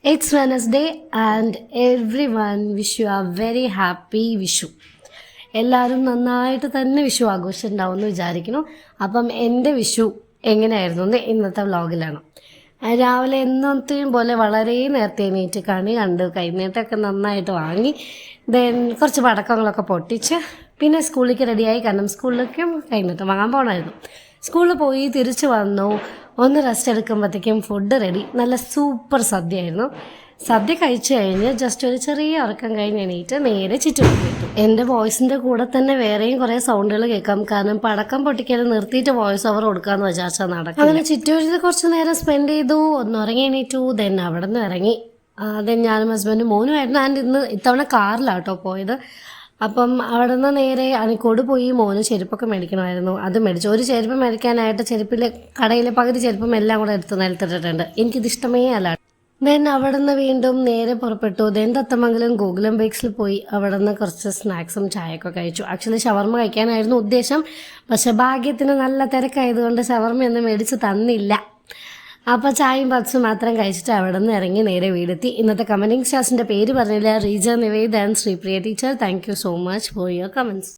It's Wednesday and everyone wish you a very happy Vishu. എല്ലാവരും നന്നായിട്ട് തന്നെ വിഷു ആഘോഷിച്ചിട്ടുണ്ടാവും എന്ന് വിചാരിക്കുന്നു. അപ്പം എൻ്റെ വിഷു എങ്ങനെയായിരുന്നു എന്ന് ഇന്നത്തെ വ്ളോഗിലാണ്. രാവിലെ എന്നത്തെയും പോലെ വളരെ നേരത്തെ എണീറ്റ് കണി കണ്ട് കൈനീട്ടമൊക്കെ നന്നായിട്ട് വാങ്ങി കുറച്ച് പടക്കങ്ങളൊക്കെ പൊട്ടിച്ച് പിന്നെ സ്കൂളിലേക്ക് റെഡിയായി. കാരണം സ്കൂളിലേക്കും കൈനീട്ടം വാങ്ങാൻ പോകണമായിരുന്നു. സ്കൂളിൽ പോയി തിരിച്ചു വന്നു. ഒന്ന് റെസ്റ്റ് എടുക്കുമ്പോഴത്തേക്കും ഫുഡ് റെഡി. നല്ല സൂപ്പർ സദ്യയായിരുന്നു. സദ്യ കഴിച്ചു കഴിഞ്ഞ് ജസ്റ്റ് ഒരു ചെറിയ ഉറക്കം കഴിഞ്ഞ് എണീറ്റ് നേരെ ചുറ്റും കേട്ടു. എൻ്റെ വോയിസിൻ്റെ കൂടെ തന്നെ വേറെയും കുറേ സൗണ്ടുകൾ കേൾക്കാം. കാരണം പടക്കം പൊട്ടിക്കാൻ നിർത്തിയിട്ട് വോയിസ് ഓവർ കൊടുക്കാമെന്ന് വിചാരിച്ചാൽ നടക്കും. അങ്ങനെ ചുറ്റൂരിൽ കുറച്ച് നേരം സ്പെൻഡ് ചെയ്തു. ഒന്ന് ഉറങ്ങി എണീറ്റു. അവിടെ നിന്ന് ഇറങ്ങി. ഞാനും ഹസ്ബൻഡും മോനുമായിരുന്നു. ആൻഡ് ഇത്തവണ കാറിലാട്ടോ പോയത്. അപ്പം അവിടെ നിന്ന് നേരെ അണിക്കോട് പോയി. മോന് ചെരുപ്പൊക്കെ മേടിക്കണമായിരുന്നു. അത് മേടിച്ചു. ഒരു ചെരുപ്പ് മേടിക്കാനായിട്ട് കടയിലെ പകുതി ചെരുപ്പും എല്ലാം കൂടെ എടുത്ത് നിലത്തിട്ടിട്ടുണ്ട്. എനിക്കിതിഷ്ടമേ അല്ല. അവിടെ നിന്ന് വീണ്ടും നേരെ പുറപ്പെട്ടു. തത്തമംഗലം ഗോകുലം ബേക്സിൽ പോയി. അവിടെ നിന്ന് കുറച്ച് സ്നാക്സും ചായയൊക്കെ കഴിച്ചു. ആക്ച്വലി ഷവർമ്മ കഴിക്കാനായിരുന്നു ഉദ്ദേശം. പക്ഷെ ഭാഗ്യത്തിന് നല്ല തിരക്കായതുകൊണ്ട് ഷവർമ്മയൊന്നും മേടിച്ച് തന്നില്ല. അപ്പോൾ ചായയും പപ്സും മാത്രം കഴിച്ചിട്ട് അവിടെ നിന്ന് ഇറങ്ങി നേരെ വീടെത്തി. ഇന്നത്തെ കമൻറ്റിംഗ് സ്റ്റാർസിൻ്റെ പേര് പറഞ്ഞില്ല. Reeja Nived and Sripriya teacher, thank you so much for your comments.